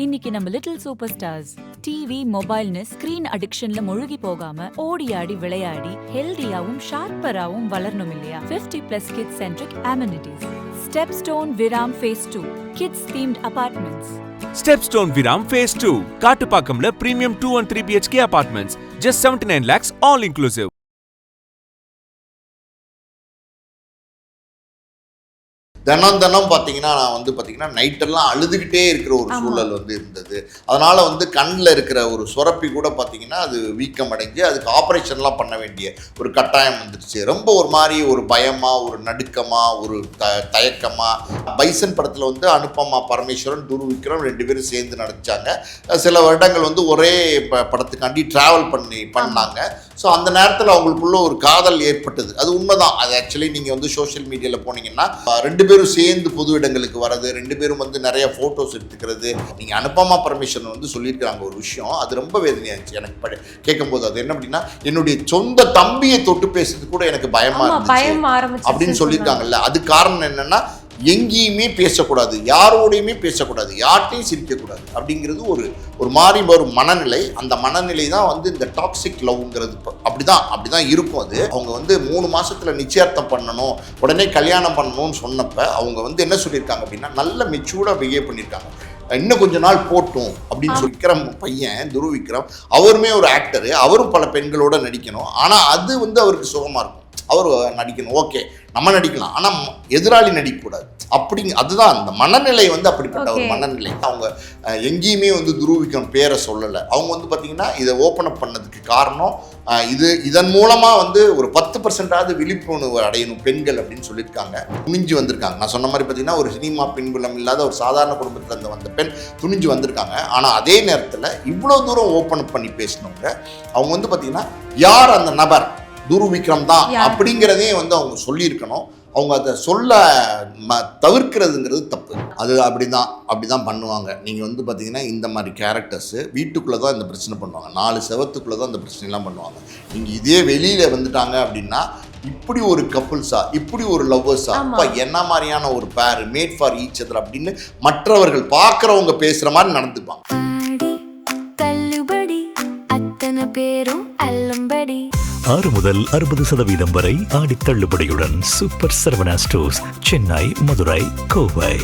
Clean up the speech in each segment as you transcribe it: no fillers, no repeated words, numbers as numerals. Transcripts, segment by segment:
இன்னைக்கு நம்ம little super stars TV மொபைல்னு ஸ்கிரீன் அடிக்ஷன்ல முழுகி போகாம ஓடி ஆடி விளையாடி ஹெல்தியாவும் ஷார்ப்பராவும் வளரணும் இல்லையா? 50+ kids centric amenities. Stepstone Viram phase 2 kids themed apartments. Stepstone Viram Phase 2 காட்டுப்பாக்கம்ல premium 2 and 3 BHK apartments just 79 lakhs all inclusive. தினம் பார்த்தீங்கன்னா நான் நைட்டெல்லாம் அழுதுகிட்டே இருக்கிற ஒரு சூழல் இருந்தது. அதனால் கண்ணில் இருக்கிற ஒரு சுரப்பி கூட பார்த்தீங்கன்னா அது வீக்கம் அடைஞ்சு அதுக்கு ஆப்ரேஷன்லாம் பண்ண வேண்டிய ஒரு கட்டாயம் வந்துடுச்சு. ரொம்ப ஒரு மாதிரி ஒரு பயமாக, ஒரு நடுக்கமாக, ஒரு தயக்கமாக. பைசன் படத்தில் அனுபமா பரமேஸ்வரன், துருவ் விக்ரம் 2 பேரும் சேர்ந்து நடித்தாங்க. சில வருடங்கள் ஒரே படத்துக்காண்டி ட்ராவல் பண்ணாங்க. ஸோ அந்த நேரத்தில் அவங்களுக்குள்ள ஒரு காதல் ஏற்பட்டது. அது உண்மைதான். அது ஆக்சுவலி நீங்கள் சோஷியல் மீடியாவில் போனீங்கன்னா 2 பேரும் சேர்ந்து பொது இடங்களுக்கு வர்றது, 2 பேரும் நிறைய ஃபோட்டோஸ் எடுத்துக்கிறது. நீங்கள் அனுபமா பரமேஸ்வரன் சொல்லியிருக்கிறாங்க ஒரு விஷயம், அது ரொம்ப வேதனையாச்சு எனக்கு கேட்கும்போது. அது என்ன அப்படின்னா, என்னுடைய சொந்த தம்பியை தொட்டு பேசுறது கூட எனக்கு பயமா இருந்துச்சு அப்படின்னு சொல்லியிருக்காங்கல்ல. அது காரணம் என்னன்னா, எங்கேயுமே பேசக்கூடாது, யாரோடையுமே பேசக்கூடாது, யார்ட்டையும் சிரிக்கக்கூடாது அப்படிங்கிறது ஒரு மாதிரி ஒரு மனநிலை. அந்த மனநிலை தான் இந்த டாக்ஸிக் லவ்ங்கிறது. அப்படிதான் இருக்கும். அது அவங்க 3 மாசத்துல நிச்சயார்த்தம் பண்ணணும், உடனே கல்யாணம் பண்ணணும்னு சொன்னப்ப அவங்க என்ன சொல்லியிருக்காங்க அப்படின்னா, நல்ல மெச்சூர்டா பிஹேவ் பண்ணியிருக்காங்க. இன்னும் கொஞ்ச நாள் போட்டும் அப்படின்னு சொல்லி விக்ரம் பையன் துருவ் விக்ரம், அவருமே ஒரு ஆக்டரு, அவரும் பல பெண்களோட நடிக்கணும். ஆனால் அது அவருக்கு சுகமாக இருக்கும். அவர் நடிக்கணும், ஓகே நம்ம நடிக்கலாம், ஆனால் எதிராளி நடிக்கக்கூடாது. அதுதான் அந்த மனநிலை அப்படிப்பட்ட ஒரு மனநிலை. அவங்க எங்கேயுமே துருவ் விக்ரம் பேரை சொல்லலை. அவங்க பார்த்தீங்கன்னா இதை ஓப்பன் அப் பண்ணதுக்கு காரணம் இதன் மூலமாக ஒரு 10% விழிப்புணர்வு அடையணும் பெண்கள் அப்படின்னு சொல்லியிருக்காங்க. துணிஞ்சு வந்திருக்காங்க. நான் சொன்ன மாதிரி பார்த்தீங்கன்னா ஒரு சினிமா பின்புலம் இல்லாத ஒரு சாதாரண குடும்பத்தில் வந்த பெண் துணிஞ்சு வந்திருக்காங்க. ஆனால் அதே நேரத்தில் இவ்வளோ தூரம் ஓப்பன் அப் பண்ணி பேசினவங்க அவங்க பார்த்தீங்கன்னா யார் அந்த நபர், துருவ் விக்ரம் தான் அப்படிங்கிறதே அவங்க சொல்லியிருக்கணும். அவங்க அதை சொல்ல தவிர்க்கிறதுங்கிறது தப்பு. அது அப்படிதான் பண்ணுவாங்க. நீங்கள் பார்த்தீங்கன்னா இந்த மாதிரி கேரக்டர்ஸு வீட்டுக்குள்ளே தான் இந்த பிரச்சனை பண்ணுவாங்க, 4 செவத்துக்குள்ளே தான் இந்த பிரச்சனைலாம் பண்ணுவாங்க. நீங்கள் இதே வெளியில் வந்துட்டாங்க அப்படின்னா, இப்படி ஒரு கப்புள்ஸா, இப்படி ஒரு லவ்வர்ஸா, அப்போ என்ன மாதிரியான ஒரு பேர், மேட் ஃபார் ஈச் அதர் அப்படின்னு மற்றவர்கள் பார்க்குறவங்க பேசுகிற மாதிரி நடந்துப்பாங்க. பேரும் 6 முதல் 60% வரை ஆடி தள்ளுபடியுடன் super Saravana stores, Chennai, Madurai, Kovai.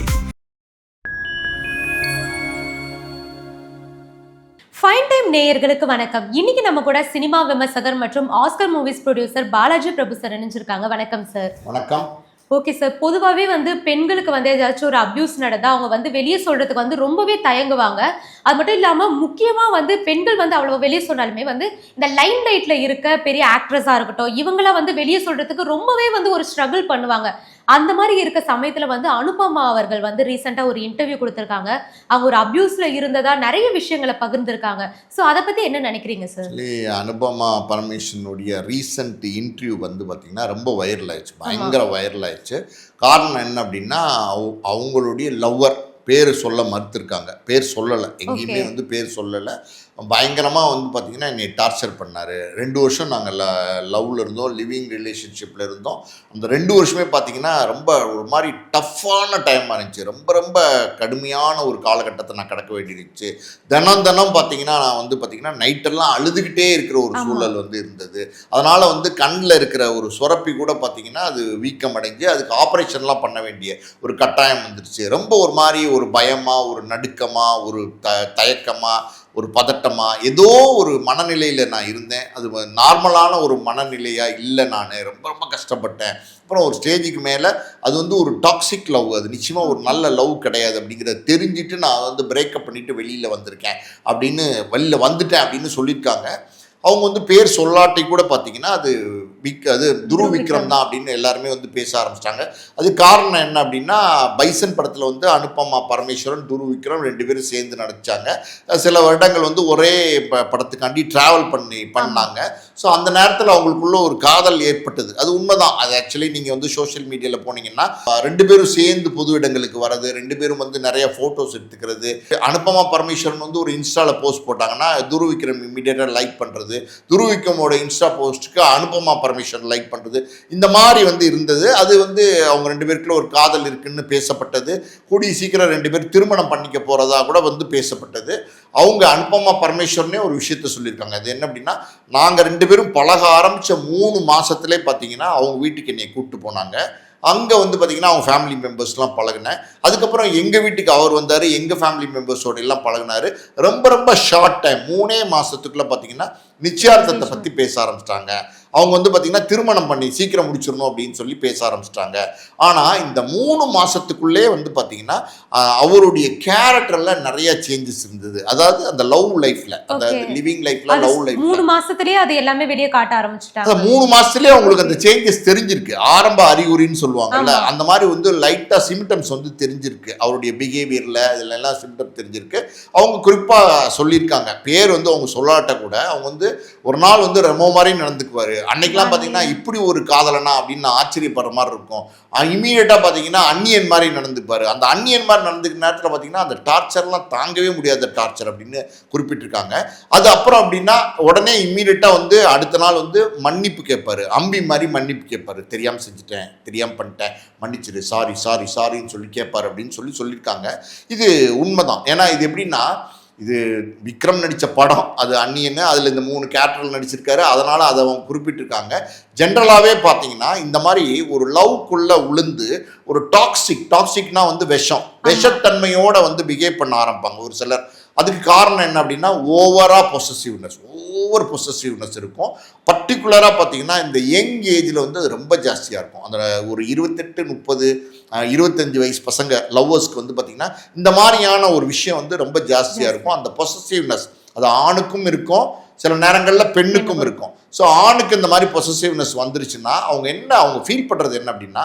Fine time நேயர்களுக்கு வணக்கம். இன்னைக்கு நம்ம கூட சினிமா விமர்சகர் மற்றும் Oscar movies producer Balaji Prabhu sir இணைஞ்சிருக்காங்க. வணக்கம் சார். வணக்கம். ஓகே சார், பொதுவாகவே பெண்களுக்கு ஏதாச்சும் ஒரு அப்யூஸ் நடந்தா அவங்க வெளியே சொல்றதுக்கு ரொம்பவே தயங்குவாங்க. அது மட்டும் இல்லாமல் முக்கியமாக பெண்கள் அவ்வளோ வெளியே சொன்னாலுமே இந்த லைம் லைட்ல இருக்க பெரிய ஆக்ட்ரஸாக இருக்கட்டும், இவங்களாம் வெளியே சொல்றதுக்கு ரொம்பவே ஒரு ஸ்ட்ரகிள் பண்ணுவாங்க. அந்த மாதிரி இருக்க சமயத்தில் அனுபமா அவர்கள் ரீசெண்டாக ஒரு இன்டர்வியூ கொடுத்துருக்காங்க. அவங்க ஒரு அப்யூஸ்ல இருந்ததா நிறைய விஷயங்களை பகிர்ந்துருக்காங்க. ஸோ அதை பற்றி என்ன நினைக்கிறீங்க சார்? அனுபமா பரமேஸ்வரனுடைய ரீசெண்ட் இன்டர்வியூ பார்த்தீங்கன்னா ரொம்ப வைரல் ஆயிடுச்சு, பயங்கர வைரல் ஆயிடுச்சு. காரணம் என்ன அப்படின்னா, அவங்களுடைய லவ்வர் பேர் சொல்ல மறுத்திருக்காங்க. பேர் சொல்லலை, எங்கேயுமே பேர் சொல்லலை. பயங்கரமாக பார்த்தீங்கன்னா என்னை டார்ச்சர் பண்ணார். 2 வருஷம் நாங்கள் லவ்வில் இருந்தோம், லிவிங் ரிலேஷன்ஷிப்பில் இருந்தோம். அந்த 2 வருஷமே பார்த்தீங்கன்னா ரொம்ப ஒரு மாதிரி டஃப்பான டைமாக இருந்துச்சு. ரொம்ப ரொம்ப கடுமையான ஒரு காலகட்டத்தை நான் கடக்க வேண்டியிருந்துச்சு. தினம் பார்த்தீங்கன்னா நான் பார்த்தீங்கன்னா நைட்டெல்லாம் அழுதுகிட்டே இருக்கிற ஒரு சூழல் இருந்தது. அதனால் கண்ணில் இருக்கிற ஒரு சுரப்பி கூட பார்த்தீங்கன்னா அது வீக்கம் அடைஞ்சு அதுக்கு ஆப்ரேஷன்லாம் பண்ண வேண்டிய ஒரு கட்டாயம் வந்துடுச்சு. ரொம்ப ஒரு மாதிரி ஒரு பயமாக, ஒரு நடுக்கமாக, ஒரு தயக்கமாக, ஒரு பதட்டமாக, ஏதோ ஒரு மனநிலையில் நான் இருந்தேன். அது நார்மலான ஒரு மனநிலையாக இல்லை. நான் ரொம்ப ரொம்ப கஷ்டப்பட்டேன். அப்புறம் ஒரு ஸ்டேஜுக்கு மேலே அது ஒரு டாக்ஸிக் லவ், அது நிச்சயமாக ஒரு நல்ல லவ் கிடையாது அப்படிங்கிறத தெரிஞ்சுட்டு நான் பிரேக்கப் பண்ணிவிட்டு வெளியில் வந்திருக்கேன் அப்படின்னு, வெளியில் வந்துட்டேன் அப்படின்னு சொல்லியிருக்காங்க. அவங்க பேர் சொல்லாட்டை கூட பார்த்தீங்கன்னா அது துருவ் விக்ரம் தான் அப்படின்னு எல்லாருமே பேச ஆரம்பிச்சிட்டாங்க. அது காரணம் என்ன அப்படின்னா, பைசன் படத்தில் அனுபமா பரமேஸ்வரன், துருவ் விக்ரம் 2 பேரும் சேர்ந்து நடித்தாங்க. சில வருடங்கள் ஒரே படத்துக்காண்டி ட்ராவல் பண்ணாங்க. ஸோ அந்த நேரத்தில் அவங்களுக்குள்ள ஒரு காதல் ஏற்பட்டது. அது உண்மைதான். அது ஆக்சுவலி நீங்கள் சோஷியல் மீடியாவில் போனீங்கன்னா 2 பேரும் சேர்ந்து பொது இடங்களுக்கு வர்றது, 2 பேரும் நிறைய ஃபோட்டோஸ் எடுத்துக்கிறது. அனுபமா பரமேஸ்வரன் ஒரு இன்ஸ்டாவில் போஸ்ட் போட்டாங்கன்னா துருவ் விக்ரம் இமீடியட்டாக லைக் பண்ணுறது, துருவ் விக்ரமோட இன்ஸ்டா போஸ்ட்டுக்கு அனுபமா பரமேஸ்வரன் லைக் பண்ணுறது, இந்த மாதிரி வந்து இருந்தது. அது வந்து அவங்க 2 பேருக்குள்ள ஒரு காதல் இருக்குன்னு பேசப்பட்டது. கூடிய சீக்கிரம் 2 பேர் திருமணம் பண்ணிக்க போகிறதா கூட வந்து பேசப்பட்டது. அவங்க அனுபமா பரமேஸ்வரனே ஒரு விஷயத்த சொல்லியிருக்காங்க. அது என்ன அப்படின்னா, நாங்கள் 2 பேரும் பழக ஆரம்பித்த 3 மாதத்துலேயே பார்த்தீங்கன்னா அவங்க வீட்டுக்கு என்னை கூப்பிட்டு போனாங்க. அங்கே வந்து பார்த்திங்கன்னா அவங்க ஃபேமிலி மெம்பர்ஸ்லாம் பழகினேன். அதுக்கப்புறம் எங்கள் வீட்டுக்கு அவர் வந்தார், எங்கள் ஃபேமிலி மெம்பர்ஸோட எல்லாம் பழகினார். ரொம்ப ஷார்ட் டைம் 3 மாதத்துக்குள்ளே பார்த்திங்கன்னா நிச்சயார்த்தத்தை பற்றி பேச ஆரம்பிச்சிட்டாங்க. அவங்க வந்து பார்த்திங்கன்னா திருமணம் பண்ணி சீக்கிரம் முடிச்சிடணும் அப்படின்னு சொல்லி பேச ஆரம்பிச்சிட்டாங்க. ஆனால் இந்த 3 மாதத்துக்குள்ளே வந்து பார்த்திங்கன்னா அவருடைய கேரக்டரில் நிறைய சேஞ்சஸ் இருந்தது. அதாவது அந்த லவ் லைஃப்பில், அதாவது லிவிங் லைஃப்பில், லவ் லைஃப் 3 மாசத்துலேயே அது எல்லாமே வெளியே காட்ட ஆரம்பிச்சிட்டாங்க. 3 மாதத்துலேயே அவங்களுக்கு அந்த சேஞ்சஸ் தெரிஞ்சிருக்கு. ஆரம்ப அறிகுறின்னு சொல்லுவாங்கல்ல, அந்த மாதிரி வந்து லைட்டாக சிம்டம்ஸ் வந்து தெரிஞ்சிருக்கு. அவருடைய பிஹேவியரில் இதில் எல்லாம் சிம்டம் தெரிஞ்சிருக்கு. அவங்க குறிப்பாக சொல்லியிருக்காங்க, பேர் வந்து அவங்க சொல்லாட்ட கூட அவங்க வந்து ஒரு நாள் வந்து ரெமோ மாதிரி நடந்துக்குவார். அன்னைக்கெல்லாம் பார்த்தீங்கன்னா இப்படி ஒரு காதலனா அப்படின்னு ஆச்சரியப்படுற மாதிரி இருக்கும். இமீடியட்டாக பார்த்தீங்கன்னா அந்நியன் மாதிரி நடந்துப்பார். அந்த அந்நியன் மாதிரி நடந்துக்கிற நேரத்தில் பார்த்தீங்கன்னா அந்த டார்ச்சர்லாம் தாங்கவே முடியாத டார்ச்சர் அப்படின்னு குறிப்பிட்டிருக்காங்க. அது அப்புறம் அப்படின்னா உடனே இமீடியட்டாக வந்து அடுத்த நாள் வந்து மன்னிப்பு கேட்பார். அம்பி மாதிரி மன்னிப்பு கேட்பார். தெரியாமல் செஞ்சுட்டேன், தெரியாமல் பண்ணிட்டேன், மன்னிச்சிரு, சாரின்னு சொல்லி கேட்பார் அப்படின்னு சொல்லியிருக்காங்க. இது உண்மைதான். ஏன்னா இது எப்படின்னா, இது விக்ரம் நடித்த படம், அது அந்நியன்னு, அதில் இந்த 3 கேரக்டர்கள் நடிச்சிருக்காரு. அதனால் அதை அவங்க குறிப்பிட்டிருக்காங்க. ஜென்ரலாகவே பார்த்தீங்கன்னா இந்த மாதிரி ஒரு லவ்க்குள்ளே உளுந்து ஒரு டாக்ஸிக்னா வந்து விஷத்தன்மையோடு வந்து பிஹேவ் பண்ண ஆரம்பிப்பாங்க ஒரு சிலர். அதுக்கு காரணம் என்ன அப்படின்னா ஓவர் பொசசிவ்னஸ் இருக்கும். பர்டிகுலராக பார்த்தீங்கன்னா இந்த யங் ஏஜில் வந்து அது ரொம்ப ஜாஸ்தியாக இருக்கும். அந்த ஒரு 28, 30, 25 வயசு பசங்க லவ்வர்ஸ்க்கு வந்து பார்த்திங்கன்னா இந்த மாதிரியான ஒரு விஷயம் வந்து ரொம்ப ஜாஸ்தியாக இருக்கும். அந்த பொசசிவ்னஸ் அது ஆணுக்கும் இருக்கும், சில நேரங்களில் பெண்ணுக்கும் இருக்கும். ஸோ ஆணுக்கு இந்த மாதிரி பொசசிவ்னஸ் வந்துருச்சுன்னா அவங்க ஃபீல் பண்ணுறது என்ன அப்படின்னா,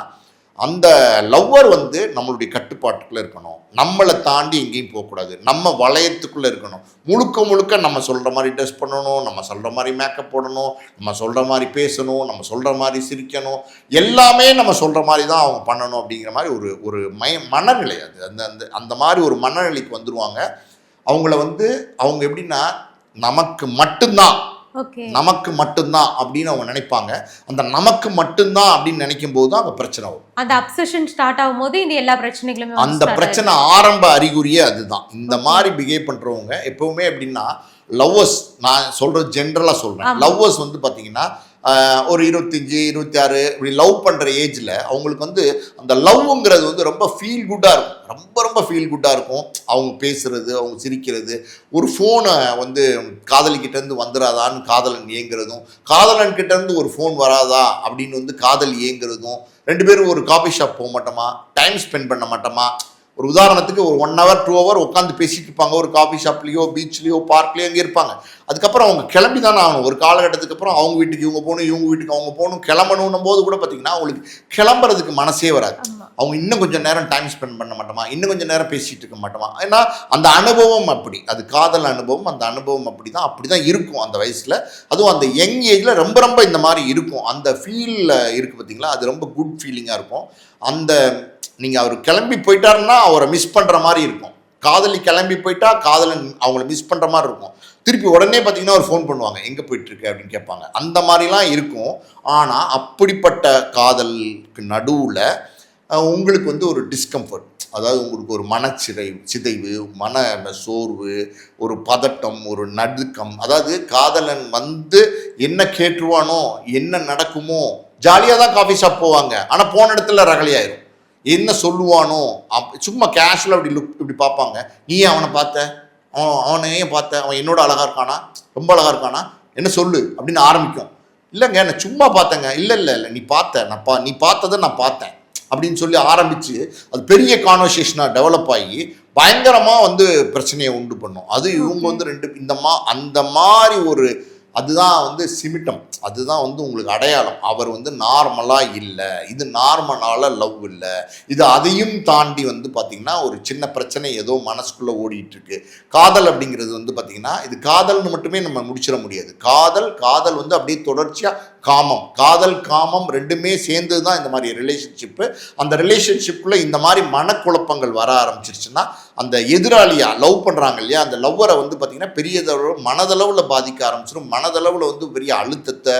அந்த லவ்வர் வந்து நம்மளுடைய கட்டுப்பாட்டுக்குள்ளே இருக்கணும், நம்மளை தாண்டி எங்கேயும் போகக்கூடாது, நம்ம வளையத்துக்குள்ளே இருக்கணும், முழுக்க நம்ம சொல்கிற மாதிரி ட்ரெஸ் பண்ணணும், நம்ம சொல்கிற மாதிரி மேக்கப் போடணும், நம்ம சொல்கிற மாதிரி பேசணும், நம்ம சொல்கிற மாதிரி சிரிக்கணும், எல்லாமே நம்ம சொல்கிற மாதிரி தான் அவங்க பண்ணணும் அப்படிங்கிற மாதிரி ஒரு மனநிலை. அது அந்த மாதிரி ஒரு மனநிலைக்கு வந்துடுவாங்க. அவங்கள வந்து அவங்க எப்படின்னா நமக்கு மட்டும்தான் அப்படின்னு அவங்க நினைப்பாங்க. அந்த நமக்கு மட்டும்தான் அப்படின்னு நினைக்கும் போது தான் அந்த பிரச்சனை வரும். அந்த அப்சஷன் ஸ்டார்ட் ஆகும்போது இந்த எல்லா பிரச்சனைகளுமே அந்த பிரச்சனை ஆரம்ப அறிகுறியே அதுதான். இந்த மாதிரி பிஹேவ் பண்றவங்க எப்பவுமே எப்படின்னா லவ்வர்ஸ், நான் சொல்றது ஜென்ரலா சொல்றேன், லவ்வர்ஸ் வந்து பாத்தீங்கன்னா ஒரு 25, 26 இப்படி லவ் பண்ணுற ஏஜில் அவங்களுக்கு வந்து அந்த லவ்ங்கிறது வந்து ரொம்ப ஃபீல் குட்டாக இருக்கும். ரொம்ப ஃபீல் குட்டாக இருக்கும். அவங்க பேசுகிறது, அவங்க சிரிக்கிறது, ஒரு ஃபோனை வந்து காதலிக்கிட்டேருந்து வந்துடாதான்னு காதலன் ஏங்குறதும், காதலன்கிட்டேருந்து ஒரு ஃபோன் வராதா அப்படின்னு வந்து காதல் ஏங்குறதும், 2 பேரும் ஒரு காஃபி ஷாப் போக மாட்டோமா, டைம் ஸ்பெண்ட் பண்ண மாட்டோமா, ஒரு உதாரணத்துக்கு ஒரு 1 hour 2 hour உட்காந்து பேசிட்டு இருப்பாங்க, ஒரு காஃபி ஷாப்லேயோ பீச்லேயோ பார்க்லேயோ அங்கே இருப்பாங்க. அதுக்கப்புறம் அவங்க கிளம்பி தானே ஆகணும். ஒரு காலகட்டத்துக்கு அப்புறம் அவங்க வீட்டுக்கு இவங்க போகணும், இவங்க வீட்டுக்கு அவங்க போகணும், கிளம்பணும் போது கூட பார்த்தீங்கன்னா அவங்களுக்கு கிளம்புறதுக்கு மனசே வராது. அவங்க இன்னும் கொஞ்சம் நேரம் டைம் ஸ்பெண்ட் பண்ண மாட்டோமா, இன்னும் கொஞ்சம் நேரம் பேசிகிட்டு இருக்க மாட்டோமா. ஏன்னா அந்த அனுபவம் அப்படி, அது காதல் அனுபவம், அந்த அனுபவம் அப்படி தான் இருக்கும் அந்த வயசில். அதுவும் அந்த யங் ஏஜில் ரொம்ப இந்த மாதிரி இருக்கும். அந்த ஃபீலில் இருக்குது பார்த்தீங்களா, அது ரொம்ப குட் ஃபீலிங்காக இருக்கும். அந்த நீங்கள் அவர் கிளம்பி போயிட்டாருன்னா அவரை மிஸ் பண்ணுற மாதிரி இருக்கும். காதலி கிளம்பி போயிட்டா காதலன் அவங்கள மிஸ் பண்ணுற மாதிரி இருக்கும். திருப்பி உடனே பார்த்தீங்கன்னா ஒரு ஃபோன் பண்ணுவாங்க, எங்கே போயிட்டுருக்கு அப்படின்னு கேட்பாங்க. அந்த மாதிரிலாம் இருக்கும். ஆனால் அப்படிப்பட்ட காதலுக்கு நடுவில் உங்களுக்கு வந்து ஒரு டிஸ்கம்ஃபர்ட், அதாவது உங்களுக்கு ஒரு சிதைவு, மன சோர்வு, ஒரு பதட்டம், ஒரு நடுக்கம். அதாவது காதலன் வந்து என்ன கேட்டுருவானோ, என்ன நடக்குமோ, ஜாலியாக தான் காஃபி ஷாப் போவாங்க, ஆனால் போன இடத்துல ரகலையாயிரும். என்ன சொல்லுவானோ, சும்மா கேஷுவலாக இப்படி பார்ப்பாங்க. நீ அவனை பார்த்த, அவனை ஏன் பார்த்த, அவன் என்னோட அழகாக இருக்கானா, ரொம்ப அழகாக இருக்கானா, என்ன சொல்லு அப்படின்னு ஆரம்பிக்கும். இல்லைங்க நான் சும்மா பார்த்தேங்க, இல்லை நீ பார்த்ததை நான் பார்த்தேன் அப்படின்னு சொல்லி ஆரம்பித்து அது பெரிய கான்வர்சேஷனாக டெவலப் ஆகி பயங்கரமாக வந்து பிரச்சனையை உண்டு பண்ணும். அது இவங்க வந்து அந்த மாதிரி ஒரு அதுதான் வந்து சிமிட்டம், அதுதான் வந்து உங்களுக்கு அடையாளம். அவர் வந்து நார்மலாக இல்லை, இது நார்மலால லவ் இல்லை, இது அதையும் தாண்டி வந்து பார்த்திங்கன்னா ஒரு சின்ன பிரச்சனை ஏதோ மனசுக்குள்ளே ஓடிட்டுருக்கு. காதல் அப்படிங்கிறது வந்து பார்த்திங்கன்னா இது காதல்னு மட்டுமே நம்ம முடிச்சிட முடியாது. காதல் வந்து அப்படியே தொடர்ச்சியாக காமம் ரெண்டுமே சேர்ந்து தான் இந்த மாதிரி ரிலேஷன்ஷிப்பு. அந்த ரிலேஷன்ஷிப்பில் இந்த மாதிரி மனக்குழப்பங்கள் வர ஆரம்பிச்சிருச்சுன்னா அந்த எதிராளியா லவ் பண்ணுறாங்க இல்லையா, அந்த லவ்வரை வந்து பார்த்திங்கன்னா பெரியதளவு மனதளவில் பாதிக்க ஆரம்பிச்சிடும். மனதளவில் வந்து பெரிய அழுத்தத்தை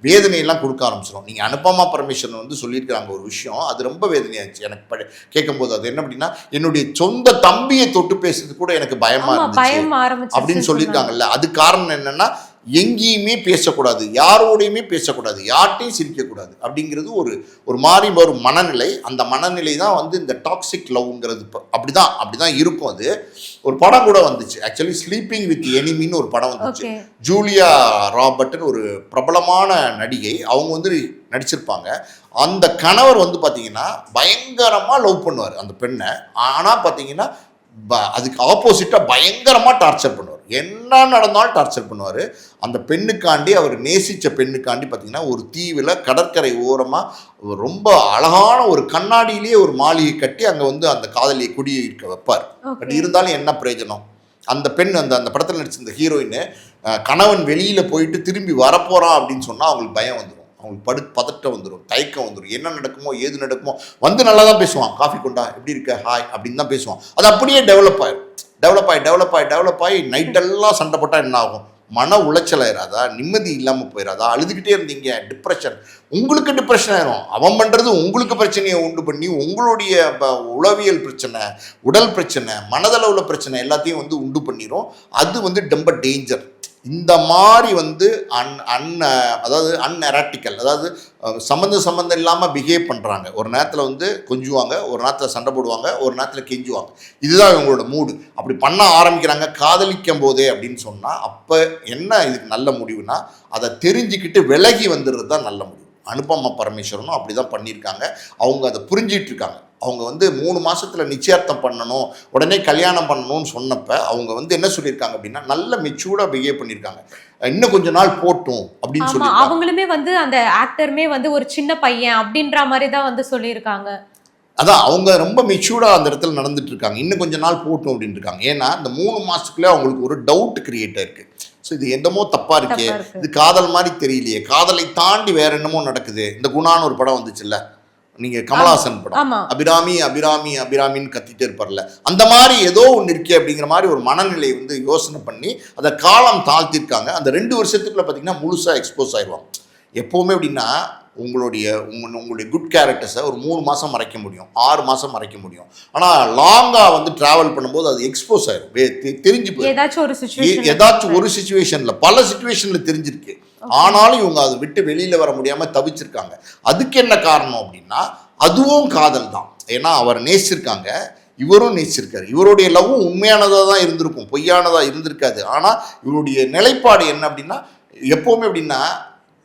வேதனையெல்லாம் கொடுக்க ஆரம்பிச்சிடும். நீங்கள் அனுபமா பரமேஸ்வரன் வந்து சொல்லியிருக்கிறாங்க ஒரு விஷயம், அது ரொம்ப வேதனையாச்சு எனக்கு கேட்கும்போது. அது என்ன அப்படின்னா, என்னுடைய சொந்த தம்பியை தொட்டு பேசுறது கூட எனக்கு பயமா இருந்துச்சு அப்படின்னு சொல்லியிருக்காங்கல்ல. அது காரணம் என்னன்னா, எங்கேயுமே பேசக்கூடாது, யாரோடையுமே பேசக்கூடாது, யார்ட்டையும் சிரிக்கக்கூடாது அப்படிங்கிறது ஒரு மாறி ஒரு மனநிலை. அந்த மனநிலை தான் வந்து இந்த டாக்ஸிக் லவ்ங்கிறது. அப்படிதான் இருக்கும். அது ஒரு படம் கூட வந்துச்சு ஆக்சுவலி, ஸ்லீப்பிங் வித் எனிமின்னு ஒரு படம் வந்துச்சு. ஜூலியா ராபர்ட்னு ஒரு பிரபலமான நடிகை, அவங்க வந்து நடிச்சிருப்பாங்க. அந்த கணவர் வந்து பார்த்தீங்கன்னா பயங்கரமாக லவ் பண்ணுவார் அந்த பெண்ணை. ஆனால் பார்த்தீங்கன்னா அதுக்கு ஆப்போசிட்டாக பயங்கரமாக டார்ச்சர் பண்ணுவார். என்ன நடந்தாலும் டார்ச்சர் பண்ணுவார். அந்த பெண்ணுக்காண்டி, அவர் நேசித்த பெண்ணுக்காண்டி பார்த்தீங்கன்னா ஒரு தீவில் கடற்கரை ஓரமாக ரொம்ப அழகான ஒரு கண்ணாடியிலேயே ஒரு மாளிகை கட்டி அங்கே வந்து அந்த காதலியை குடியிருக்க வைப்பார். பட் இருந்தாலும் என்ன பிரயோஜனம்? அந்த பெண் அந்த படத்தில் நடிச்சிருந்த ஹீரோயின் கணவன் வெளியில் போயிட்டு திரும்பி வரப்போகிறான் அப்படின்னு சொன்னால் அவங்களுக்கு பயம் வந்துடும், அவங்களுக்கு பதட்டம் வந்துடும், தயக்கம் வந்துடும். என்ன நடக்குமோ ஏது நடக்குமோ. வந்து நல்லா தான் பேசுவான், காஃபி கொண்டா, எப்படி இருக்க, ஹாய் அப்படின்னு தான் பேசுவான். அது அப்படியே டெவலப் ஆகி நைட்டெல்லாம் சண்டை போட்டால் என்ன ஆகும்? மன உளைச்சல் ஆயிடாதா? நிம்மதி இல்லாமல் போயிடாதா? அழுதுகிட்டே இருந்தீங்க, டிப்ரெஷன். உங்களுக்கு டிப்ரெஷன் ஆயிரும். அவன் பண்ணுறது உங்களுக்கு பிரச்சனையை உண்டு பண்ணி உங்களுடைய உளவியல் பிரச்சனை, உடல் பிரச்சனை, மனதளவில் பிரச்சனை எல்லாத்தையும் வந்து உண்டு பண்ணிடும். அது வந்து ரொம்ப டேஞ்சர். இந்த மாதிரி வந்து அதாவது அன்எராட்டிக்கல், அதாவது சம்மந்தம் இல்லாமல் பிஹேவ் பண்ணுறாங்க. ஒரு நேரத்தில் வந்து கொஞ்சுவாங்க, ஒரு நேரத்தில் சண்டை போடுவாங்க, ஒரு நேரத்தில் கெஞ்சுவாங்க. இதுதான் இவங்களோட மூடு. அப்படி பண்ண ஆரம்பிக்கிறாங்க காதலிக்கும் போதே அப்படின்னு சொன்னால், அப்போ என்ன இதுக்கு நல்ல முடிவுனா, அதை தெரிஞ்சுக்கிட்டு விலகி வந்துடுறது தான் நல்ல முடிவு. அனுபமா பரமேஸ்வரனும் அப்படி தான் பண்ணியிருக்காங்க. அவங்க அதை புரிஞ்சிட்டு இருக்காங்க. அவங்க வந்து 3 மாதத்தில் நிச்சயார்த்தம் பண்ணணும், உடனே கல்யாணம் பண்ணணும்னு சொன்னப்போ அவங்க வந்து என்ன சொல்லியிருக்காங்க அப்படின்னா, நல்ல மெச்சூர்டாக பிஹேவ் பண்ணியிருக்காங்க. இன்னும் கொஞ்ச நாள் போட்டும் அப்படின்னு சொல்லி அவங்களுமே வந்து அந்த ஆக்டருமே வந்து ஒரு சின்ன பையன் அப்படின்ற மாதிரி தான் வந்து சொல்லியிருக்காங்க. அதான் அவங்க ரொம்ப மெச்சூர்டாக அந்த இடத்துல நடந்துட்டு இருக்காங்க. இன்னும் கொஞ்ச நாள் போட்டும் அப்படின்னு இருக்காங்க. ஏன்னா இந்த 3 மாதத்துக்குள்ளே அவங்களுக்கு ஒரு டவுட் கிரியேட் ஆயிருக்கு. ஸோ இது என்னமோ தப்பாக இருக்கே, இது காதல் மாதிரி தெரியலையே, காதலை தாண்டி வேற என்னமோ நடக்குது. இந்த குணான்னு ஒரு படம் வந்துச்சுல்ல, நீங்கள் கமலஹாசன் படம், அபிராமின்னு கத்திட்டே இருப்பார்ல, அந்த மாதிரி ஏதோ ஒன்று இருக்கே அப்படிங்கிற மாதிரி ஒரு மனநிலை வந்து யோசனை பண்ணி அதை காலம் தாழ்த்திருக்காங்க. அந்த 2 வருஷத்துக்குள்ள பார்த்தீங்கன்னா முழுசாக எக்ஸ்போஸ் ஆயிடுவாங்க. எப்போவுமே அப்படின்னா உங்களுடைய குட் கேரக்டர்ஸை ஒரு 3 மாதம் மறைக்க முடியும், 6 மாதம் மறைக்க முடியும். ஆனால் லாங்காக வந்து ட்ராவல் பண்ணும்போது அது எக்ஸ்போஸ் ஆயிடும், தெரிஞ்சு போய் ஏதாச்சும் ஒரு சுச்சுவேஷனில், பல சுச்சுவேஷனில் தெரிஞ்சிருக்கு. ஆனாலும் இவங்க அதை விட்டு வெளியில் வர முடியாமல் தவிச்சிருக்காங்க. அதுக்கு என்ன காரணம் அப்படின்னா, அதுவும் காதல் தான். ஏன்னா அவர் நேசிச்சிருக்காங்க, இவரும் நேசிச்சிருக்காரு. இவருடைய லவ்வும் உண்மையானதாக தான் இருந்திருக்கும், பொய்யானதாக இருந்திருக்காது. ஆனால் இவருடைய நிலைப்பாடு என்ன அப்படின்னா, எப்போவுமே அப்படின்னா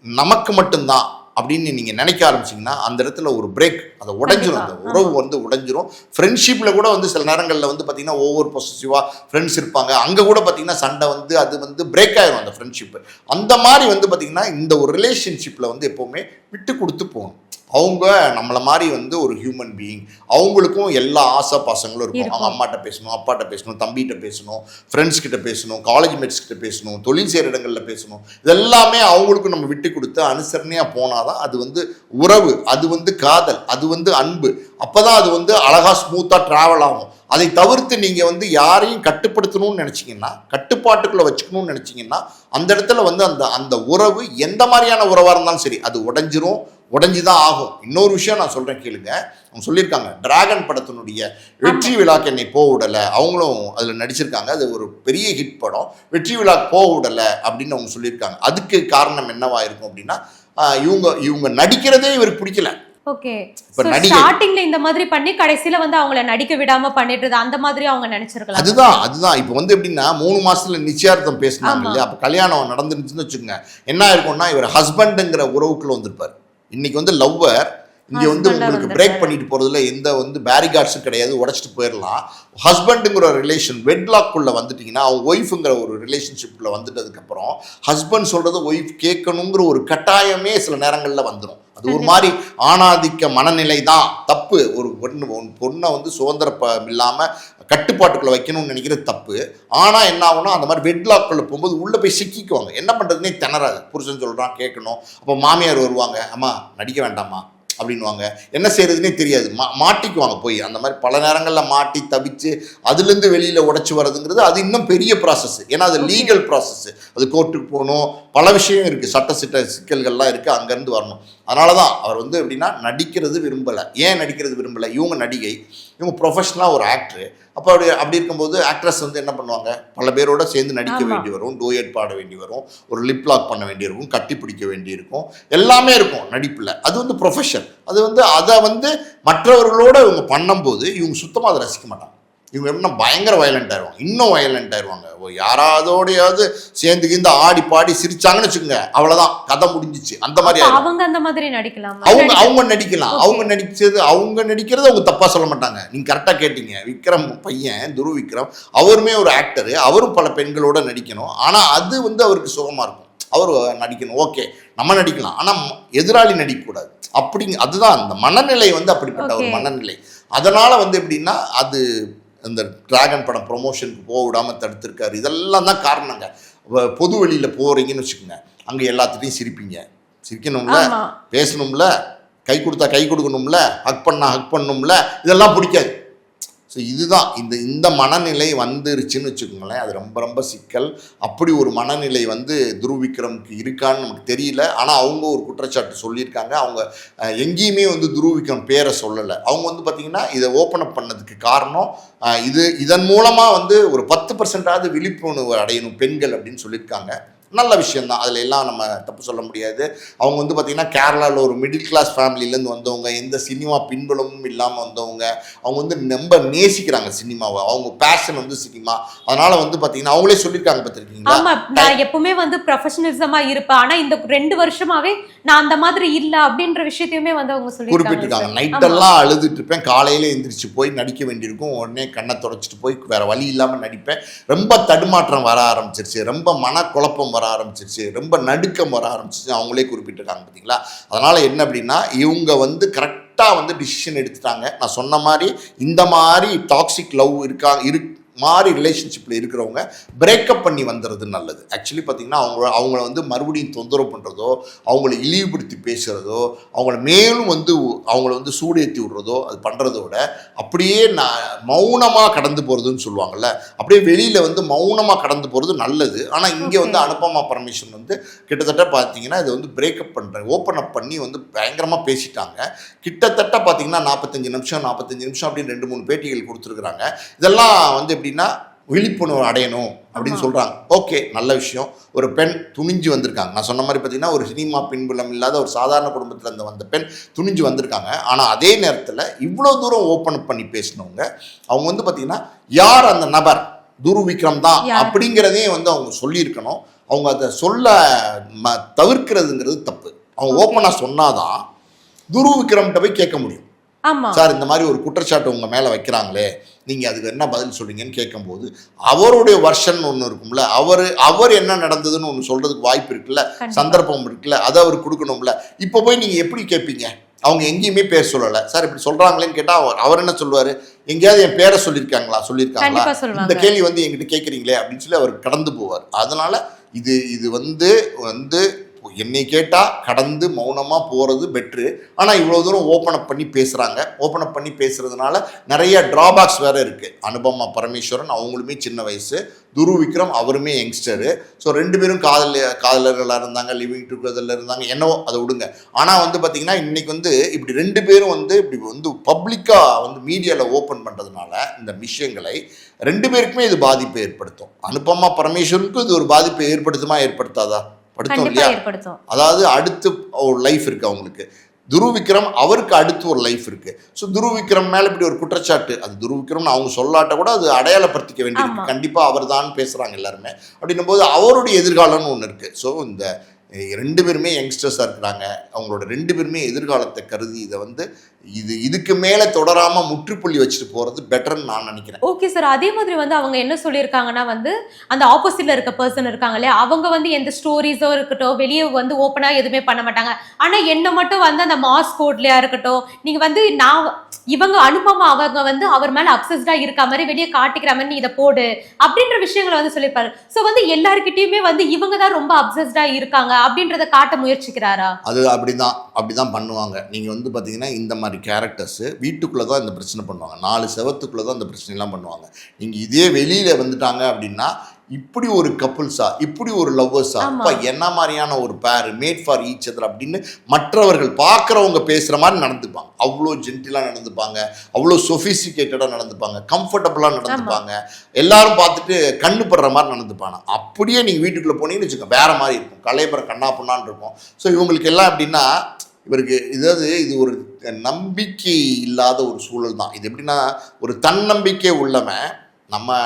நமக்கு மட்டும்தான் அப்படின்னு நீங்கள் நினைக்க ஆரம்பிச்சிங்கன்னா அந்த இடத்துல ஒரு பிரேக், அதை உடைஞ்சிரும், அந்த உறவு வந்து உடைஞ்சிரும். ஃப்ரெண்ட்ஷிப்பில் கூட வந்து சில நேரங்களில் வந்து பார்த்திங்கன்னா ஓவர் பொசசிவாக ஃப்ரெண்ட்ஸ் இருப்பாங்க, அங்கே கூட பார்த்திங்கன்னா சண்டை வந்து அது வந்து பிரேக் ஆயிரும் அந்த ஃப்ரெண்ட்ஷிப்பு. அந்த மாதிரி வந்து பார்த்திங்கன்னா இந்த ஒரு ரிலேஷன்ஷிப்பில் வந்து எப்போவுமே விட்டு கொடுத்து போகணும். அவங்க நம்மளை மாதிரி வந்து ஒரு ஹியூமன் பீயிங், அவங்களுக்கும் எல்லா ஆசை பாசங்களும் இருக்கும். அவங்க அம்மாட்ட பேசணும், அப்பாட்ட பேசணும், தம்பிகிட்ட பேசணும், ஃப்ரெண்ட்ஸ் கிட்ட பேசணும், காலேஜ் மேட்ஸ் கிட்ட பேசணும், தொழில் செய்கிற இடங்களில் பேசணும். இதெல்லாமே அவங்களுக்கும் நம்ம விட்டு கொடுத்து அனுசரணையாக போனாதான் அது வந்து உறவு, அது வந்து காதல், அது வந்து அன்பு. அப்போ தான் அது வந்து அழகாக ஸ்மூத்தாக ட்ராவல் ஆகும். அதை தவிர்த்து நீங்கள் வந்து யாரையும் கட்டுப்படுத்தணும்னு நினச்சிங்கன்னா, கட்டுப்பாட்டுக்குள்ளே வச்சுக்கணும்னு நினச்சிங்கன்னா, அந்த இடத்துல வந்து அந்த உறவு எந்த மாதிரியான உறவாக இருந்தாலும் சரி அது உடஞ்சிதான் ஆகும். இன்னொரு விஷயம் நான் சொல்கிறேன் கேளுங்க. அவங்க சொல்லியிருக்காங்க, டிராகன் படத்தினுடைய வெற்றி விழாக்கு என்னை போக விடலை, அவங்களும் அதில் நடிச்சிருக்காங்க. அது ஒரு பெரிய ஹிட் படம். வெற்றி விழாக்கு போக விடலை அப்படின்னு அவங்க சொல்லியிருக்காங்க. அதுக்கு காரணம் என்னவா இருக்கும் அப்படின்னா, இவங்க நடிக்கிறதே இவருக்கு பிடிக்கல. ஓகே, ஸ்டார்டிங்ல இந்த மாதிரி பண்ணி கடைசியில வந்து அவங்கள நடிக்க விடாம பண்ணிட்டு அந்த மாதிரி அவங்க நினைச்சிருக்கலாம். அதுதான் இப்போ வந்து எப்படின்னா 3 மாசத்துல நிச்சயார்த்தம் பேசினாங்க இல்லையா, அப்போ கல்யாணம் நடந்துருச்சுன்னு வச்சுக்கோங்க, என்ன இருக்கும்னா இவர் ஹஸ்பண்டுங்கிற உறவுக்குள்ள வந்திருப்பார். இன்னைக்கு வந்து லவ்வர் இங்கே வந்து உங்களுக்கு பிரேக் பண்ணிட்டு போகிறதுல எந்த வந்து பேரிகார்ட்ஸும் கிடையாது, உடச்சிட்டு போயிடலாம். ஹஸ்பண்டுங்கிற ஒரு ரிலேஷன் வெட்லாக்குள்ளே வந்துட்டிங்கன்னா, அவங்க ஒய்ஃபுங்கிற ஒரு ரிலேஷன்ஷிப்பில் வந்துட்டதுக்கப்புறம் ஹஸ்பண்ட் சொல்கிறது ஒய்ஃப் கேட்கணுங்கிற ஒரு கட்டாயமே சில நேரங்களில் வந்துடும். அது ஒரு மாதிரி ஆணாதிக்க மனநிலை தான் தப்பு. ஒரு பொண்ணை வந்து சுதந்திரம் இல்லாமல் கட்டுப்பாட்டுக்குள்ளே வைக்கணும்னு நினைக்கிறது தப்பு. ஆனால் என்ன ஆகும்னா அந்த மாதிரி வெட்லாக்குள்ளே போகும்போது உள்ளே போய் சிக்கிக்குவாங்க. என்ன பண்ணுறதுனே திணறாது. புருஷன் சொல்கிறான் கேட்கணும். அப்போ மாமியார் வருவாங்க, அம்மா நடிக்க வேண்டாமா, அப்படின்வாங்க. என்ன செய்யறதுனே தெரியாது, மாட்டிக்குவாங்க போய். அந்த மாதிரி பல நேரங்களில் மாட்டி தவிச்சு அதுலேருந்து வெளியில் உடச்சி வர்றதுங்கிறது அது இன்னும் பெரிய ப்ராசஸ். ஏன்னா அது லீகல் ப்ராசஸ், அது கோர்ட்டுக்கு போகணும், பல விஷயம் இருக்குது, சட்ட சிக்கல்கள்லாம் இருக்குது, அங்கேருந்து வரணும். அதனால தான் அவர் வந்து எப்படின்னா நடிக்கிறது விரும்பலை. ஏன் நடிக்கிறது விரும்பலை? இவங்க நடிகை, இவங்க ப்ரொஃபஷனலாக ஒரு ஆக்டரு. அப்போ அப்படி இருக்கும்போது ஆக்ட்ரஸ் வந்து என்ன பண்ணுவாங்க, பல பேரோட சேர்ந்து நடிக்க வேண்டி வரும், டூயட் பாட வேண்டி வரும், ஒரு லிப் லாக் பண்ண வேண்டியிருக்கும், கட்டி பிடிக்க வேண்டியிருக்கும், எல்லாமே இருக்கும் நடிப்பில். அது வந்து ப்ரொஃபஷன். அது வந்து அதை வந்து மற்றவர்களோட இவங்க பண்ணும்போது இவங்க சுத்தமாக அதை ரசிக்க மாட்டாங்க. இவங்க எப்படின்னா பயங்கர வயலண்ட் ஆயிடுவாங்க, இன்னும் வயலண்ட் ஆயிடுவாங்க. யாராதோடையாவது சேர்ந்து ஆடி பாடி சிரிச்சாங்கன்னு வச்சுக்கோங்க, அவ்வளோதான், கதை முடிஞ்சிச்சு. அந்த மாதிரி அவங்க அந்த மாதிரி நடிக்கலாம், அவங்க நடிக்கலாம். அவங்க நடிக்கிறது அவங்க தப்பா சொல்ல மாட்டாங்க. நீங்க கரெக்டா கேட்டீங்க. விக்ரம் பையன் துருவ் விக்ரம், அவருமே ஒரு ஆக்டரு, அவரும் பல பெண்களோட நடிக்கணும். ஆனா அது வந்து அவருக்கு சுகமா இருக்கும், அவர் நடிக்கணும், ஓகே நம்ம நடிக்கலாம், ஆனா எதிராளி நடிக்கக்கூடாது. அதுதான் அந்த மனநிலை வந்து அப்படிப்பட்ட ஒரு மனநிலை. அதனால வந்து எப்படின்னா அது அந்த டிராகன் படம் ப்ரொமோஷனுக்கு போக விடாமல் தடுத்திருக்காரு. இதெல்லாம் தான் காரணங்க. பொது வெளியில் போகிறீங்கன்னு வச்சுக்கோங்க, அங்கே எல்லாத்துட்டையும் சிரிக்கணும்ல, பேசணும்ல, கை கொடுத்தா கை கொடுக்கணும்ல, ஹக் பண்ணணும்ல, இதெல்லாம் பிடிக்காது. ஸோ இதுதான் இந்த மனநிலை வந்துருச்சுன்னு வச்சுக்கோங்களேன், அது ரொம்ப ரொம்ப சிக்கல். அப்படி ஒரு மனநிலை வந்து துருவ் விக்ரமுக்கு இருக்கான்னு நமக்கு தெரியல. ஆனால் அவங்க ஒரு குற்றச்சாட்டு சொல்லியிருக்காங்க. அவங்க எங்கேயுமே வந்து துருவ் விக்ரம் பேரை சொல்லலை. அவங்க வந்து பார்த்திங்கன்னா இதை ஓப்பன் அப் பண்ணதுக்கு காரணம் இதன் மூலமாக வந்து ஒரு 10% விழிப்புணர்வு அடையணும் பெண்கள் அப்படின்னு சொல்லியிருக்காங்க. நல்ல விஷயந்தான், அதில் எல்லாம் நம்ம தப்பு சொல்ல முடியாது. அவங்க வந்து பார்த்திங்கன்னா கேரளாவில் ஒரு மிடில் கிளாஸ் ஃபேமிலியிலேருந்து வந்தவங்க, எந்த சினிமா பின்புலமும் இல்லாமல் வந்தவங்க. அவங்க வந்து ரொம்ப நேசிக்கிறாங்க சினிமாவை, அவங்க பேஷன் வந்து சினிமா. அதனால் வந்து பார்த்திங்கன்னா அவங்களே சொல்லியிருக்காங்க, பார்த்துருக்கீங்களா? ஆமாம், நான் எப்பவுமே வந்து ப்ரொஃபஷனலிசமாக இருப்பேன், ஆனால் இந்த 2 வருஷமாவே நான் அந்த மாதிரி இல்லை அப்படின்ற விஷயத்தையுமே வந்து அவங்க சொல்லி குறிப்பிட்டிருக்காங்க. நைட்டெல்லாம் அழுதுட்டு இருப்பேன், காலையில் எந்திரிச்சு போய் நடிக்க வேண்டியிருக்கும், உடனே கண்ணை தொடச்சிட்டு போய் வேறு வழி இல்லாமல் நடிப்பேன். ரொம்ப தடுமாற்றம் வர ஆரம்பிச்சிருச்சு, ரொம்ப மனக்குழப்பம் வர ஆரம்பிச்சிருச்சு, ரொம்ப நடுக்கம் வர ஆரம்பிச்சிச்சு, அவங்களே குறிப்பிட்டிருக்காங்க. பார்த்தீங்களா? அதனால் என்ன அப்படின்னா இவங்க வந்து கரெக்டாக வந்து டிசிஷன் எடுத்துட்டாங்க. நான் சொன்ன மாதிரி இந்த மாதிரி டாக்ஸிக் லவ் மாதிரி ரிலேஷன்ஷிப்பில் இருக்கிறவங்க பிரேக்கப் பண்ணி வந்துடுறது நல்லது. ஆக்சுவலி பார்த்திங்கன்னா அவங்கள வந்து மறுபடியும் தொந்தரவு பண்ணுறதோ, அவங்கள இழிவுபடுத்தி பேசுகிறதோ, அவங்கள மேலும் வந்து அவங்கள வந்து சூடேற்றி விடுறதோ, அது பண்ணுறத விட அப்படியே மௌனமாக கடந்து போகிறதுன்னு சொல்லுவாங்கள்ல, அப்படியே வெளியில் வந்து மௌனமாக கடந்து போகிறது நல்லது. ஆனால் இங்கே வந்து அனுபமா பரமேஸ்வரன் வந்து கிட்டத்தட்ட பார்த்தீங்கன்னா இதை வந்து பிரேக்கப் பண்ணுறேன், ஓப்பன் அப் பண்ணி வந்து பயங்கரமாக பேசிட்டாங்க. கிட்டத்தட்ட பார்த்தீங்கன்னா 45 நிமிஷம் அப்படின்னு 2-3 பேட்டிகள் கொடுத்துருக்குறாங்க. இதெல்லாம் வந்து எப்படின்னா விழிப்புணர்வு அடையணும் அப்படின்னு சொல்கிறாங்க. ஓகே, நல்ல விஷயம். ஒரு பெண் துணிஞ்சு வந்திருக்காங்க. நான் சொன்ன மாதிரி பார்த்தீங்கன்னா ஒரு சினிமா பின்புலம் இல்லாத ஒரு சாதாரண குடும்பத்தில் வந்த பெண் துணிஞ்சு வந்திருக்காங்க. ஆனால் அதே நேரத்தில் இவ்வளோ தூரம் ஓப்பன் அப் பண்ணி பேசினவங்க அவங்க வந்து பார்த்தீங்கன்னா யார் அந்த நபர், துருவ் விக்ரம் தான் அப்படிங்கிறதே வந்து அவங்க சொல்லியிருக்கணும். அவங்க அதை சொல்ல தவிர்க்கிறதுங்கிறது தப்பு. அவங்க ஓப்பனாக சொன்னாதான் துருவ் விக்ரம்கிட்ட போய் கேட்க முடியும். சார், இந்த மாதிரி ஒரு குற்றச்சாட்டு உங்கள் மேலே வைக்கிறாங்களே, நீங்கள் அதுக்கு என்ன பதில் சொல்றீங்கன்னு கேட்கும்போது அவருடைய வர்ஷன் ஒன்று இருக்கும்ல, அவர் என்ன நடந்ததுன்னு ஒன்று சொல்கிறதுக்கு வாய்ப்பு இருக்குல்ல, சந்தர்ப்பம் இருக்குல்ல, அதை அவர் கொடுக்கணும்ல. இப்போ போய் நீங்கள் எப்படி கேட்பீங்க? அவங்க எங்கேயுமே பேர் சொல்லலை. சார் இப்படி சொல்கிறாங்களேன்னு கேட்டால் அவர் என்ன சொல்லுவார்? எங்கேயாவது என் பேரை சொல்லியிருக்காங்களா? இந்த கேள்வி வந்து என்கிட்ட கேட்குறீங்களே அப்படின்னு சொல்லி அவர் கடந்து போவார். அதனால் இது வந்து என்னை கேட்டால் கடந்து மௌனமாக போகிறது பெட்ரு. ஆனால் இவ்வளோ தூரம் ஓப்பன் அப் பண்ணி பேசுகிறாங்க. ஓப்பன் அப் பண்ணி பேசுகிறதுனால நிறைய ட்ராபேக்ஸ் வேறு இருக்குது. அனுபமா பரமேஸ்வரன் அவங்களுமே சின்ன வயசு, துருவ் விக்ரம் அவருமே யங்ஸ்டரு. ஸோ 2 பேரும் காதலர்களாக இருந்தாங்க, லிவிங் டுகெதரில் இருந்தாங்க, என்னவோ அதை விடுங்க. ஆனால் வந்து பார்த்திங்கன்னா இன்றைக்கி வந்து இப்படி 2 பேரும் வந்து இப்படி வந்து பப்ளிக்காக வந்து மீடியாவில் ஓப்பன் பண்ணுறதுனால இந்த விஷயங்களை 2 பேருக்குமே இது பாதிப்பை ஏற்படுத்தும். அனுபமா பரமேஸ்வரனுக்கும் இது ஒரு பாதிப்பை ஏற்படுத்தாதா? படுத்தோம் இல்லையா? அதாவது அடுத்து ஒரு லைஃப் இருக்கு அவங்களுக்கு. துருவ் விக்ரம் அவருக்கு அடுத்து ஒரு லைஃப் இருக்கு. ஸோ துருவ் விக்ரம் மேலே இப்படி ஒரு குற்றச்சாட்டு, அது துருவ் விக்ரம்னு அவங்க சொல்லாட்ட கூட அது அடையாளப்படுத்திக்க வேண்டியிருக்கு. கண்டிப்பாக அவர் தான் பேசுகிறாங்க எல்லாருமே. அப்படின்னும் போது அவருடைய எதிர்காலம்னு ஒன்று இருக்குது. ஸோ இந்த 2 பேருமே யங்ஸ்டர்ஸாக இருக்கிறாங்க. அவங்களோட 2 பேருமே எதிர்காலத்தை கருதி இதை வந்து இதுக்கு மேலே தொடராமல் முற்றுப்புள்ளி வச்சுட்டு போகிறது பெட்டர்ன்னு நான் நினைக்கிறேன். ஓகே சார், அதே மாதிரி வந்து அவங்க என்ன சொல்லியிருக்காங்கன்னா வந்து அந்த ஆப்போசிட்டில் இருக்க பர்சன் இருக்காங்களே, அவங்க வந்து எந்த ஸ்டோரிஸோ இருக்கட்டும் வெளியே வந்து ஓப்பனாக எதுவுமே பண்ண மாட்டாங்க. ஆனால் என்ன மட்டும் வந்து அந்த மாஸ் கோட்லையா இருக்கட்டும், நீங்கள் வந்து நான் இவங்க அனுபமா அவங்க வந்து அவர் மேல அப்சஸ்டா இருக்க மாதிரி வெளியே காட்டிக்கிற மாதிரி நீ இதை போடு அப்படின்ற விஷயங்களை வந்து சொல்லியிருப்பாரு. சோ வந்து எல்லாருக்கிட்டயுமே வந்து இவங்க தான் ரொம்ப அப்சஸ்டா இருக்காங்க அப்படின்றத காட்ட முயற்சிக்கிறாரா? அது அப்படிதான் பண்ணுவாங்க. நீங்க வந்து பாத்தீங்கன்னா இந்த மாதிரி கேரக்டர்ஸ் வீட்டுக்குள்ளதான் இந்த பிரச்சனை பண்ணுவாங்க, 4 செவத்துக்குள்ளதான் இந்த பிரச்சனை எல்லாம் பண்ணுவாங்க. நீங்க இதே வெளியில வந்துட்டாங்க அப்படின்னா இப்படி ஒரு கப்புள்ஸா, இப்படி ஒரு லவ்வர்ஸா, அப்பா என்ன மாதிரியான ஒரு பேர், மேட் ஃபார் ஈச் அதர் அப்படின்னு மற்றவர்கள் பார்க்குறவங்க பேசுகிற மாதிரி நடந்துப்பாங்க. அவ்வளோ ஜென்டிலாக நடந்துப்பாங்க, அவ்வளோ சொஃபிஸ்டிகேட்டடாக நடந்துப்பாங்க, கம்ஃபர்டபுளாக நடந்துப்பாங்க, எல்லாரும் பார்த்துட்டு கண்ணு படுற மாதிரி நடந்துப்பாங்க. அப்படியே நீங்கள் வீட்டுக்குள்ளே போனீங்கன்னு வச்சுக்கோங்க வேற மாதிரி இருக்கும், கலையபுரம் கண்ணா பொண்ணான்னு இருக்கும். ஸோ இவங்களுக்கு எல்லாம் எப்படின்னா இவருக்கு இது ஒரு நம்பிக்கை இல்லாத ஒரு சூழல் தான். இது எப்படின்னா ஒரு தன்னம்பிக்கை உள்ளவன்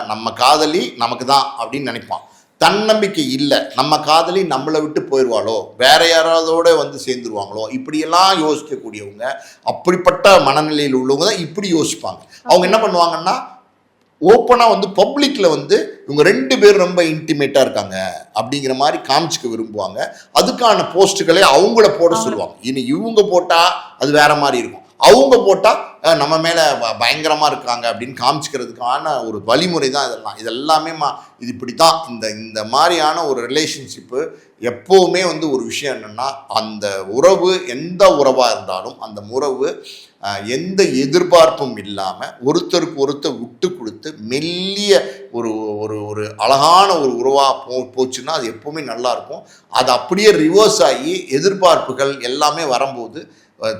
நம்ம காதலி நமக்கு தான் அப்படின்னு நினைப்பான். தன்னம்பிக்கை இல்லை, நம்ம காதலி நம்மளை விட்டு போயிடுவாளோ, வேற யாராவதோட வந்து சேர்ந்துருவாங்களோ, இப்படியெல்லாம் யோசிக்கக்கூடியவங்க, அப்படிப்பட்ட மனநிலையில் உள்ளவங்க தான் இப்படி யோசிப்பாங்க. அவங்க என்ன பண்ணுவாங்கன்னா ஓப்பனாக வந்து பப்ளிக்கில் வந்து இவங்க 2 பேரும் ரொம்ப இன்டிமேட்டாக இருக்காங்க அப்படிங்கிற மாதிரி காமிச்சிக்க விரும்புவாங்க. அதுக்கான போஸ்ட்டுகளை அவங்கள போட சொல்லுவாங்க. இனி இவங்க போட்டால் அது வேற மாதிரி இருக்கும், அவங்க போட்டால் நம்ம மேலே பயங்கரமாக இருக்காங்க அப்படின்னு காமிச்சிக்கிறதுக்கான ஒரு வழிமுறை தான் இதெல்லாமே இது இப்படி தான் இந்த மாதிரியான ஒரு ரிலேஷன்ஷிப்பு. எப்போவுமே வந்து ஒரு விஷயம் என்னென்னா அந்த உறவு எந்த உறவாக இருந்தாலும் அந்த உறவு எந்த எதிர்பார்ப்பும் இல்லாமல் ஒருத்தருக்கு ஒருத்தர் விட்டு கொடுத்து மெல்லிய ஒரு ஒரு ஒரு அழகான ஒரு உறவாக போச்சுன்னா அது எப்போவுமே நல்லாயிருக்கும். அது அப்படியே ரிவர்ஸ் ஆகி எதிர்பார்ப்புகள் எல்லாமே வரும்போது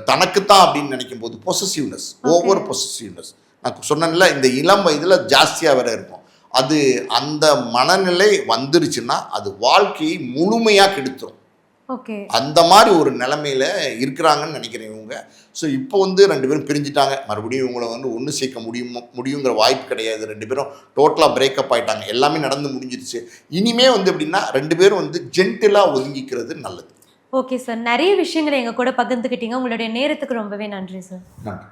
தனக்குத்தான் அப்படின்னு நினைக்கும் போது பொசசிவ்னஸ், ஓவர் பொசசிவ்னஸ், நான் சொன்னேன்ல இந்த இளம் வயதில் ஜாஸ்தியாக வேற இருக்கும். அது அந்த மனநிலை வந்துருச்சுன்னா அது வாழ்க்கையை முழுமையாக கெடுத்துரும். அந்த மாதிரி ஒரு நிலைமையில இருக்கிறாங்கன்னு நினைக்கிறேன் இவங்க. ஸோ இப்போ வந்து 2 பேரும் பிரிஞ்சுட்டாங்க, மறுபடியும் இவங்களை வந்து ஒன்று சேர்க்க முடியுங்கிற வாய்ப்பு கிடையாது. 2 பேரும் டோட்டலாக பிரேக்கப் ஆகிட்டாங்க, எல்லாமே நடந்து முடிஞ்சிருச்சு. இனிமே வந்து எப்படின்னா 2 பேரும் வந்து ஜென்டிலாக ஒதுங்கிக்கிறது நல்லது. ஓகே சார், நிறைய விஷயங்களை எங்க கூட பகிர்ந்துக்கிட்டீங்க. உங்களுடைய நேரத்துக்கு ரொம்பவே நன்றி சார். நன்றி.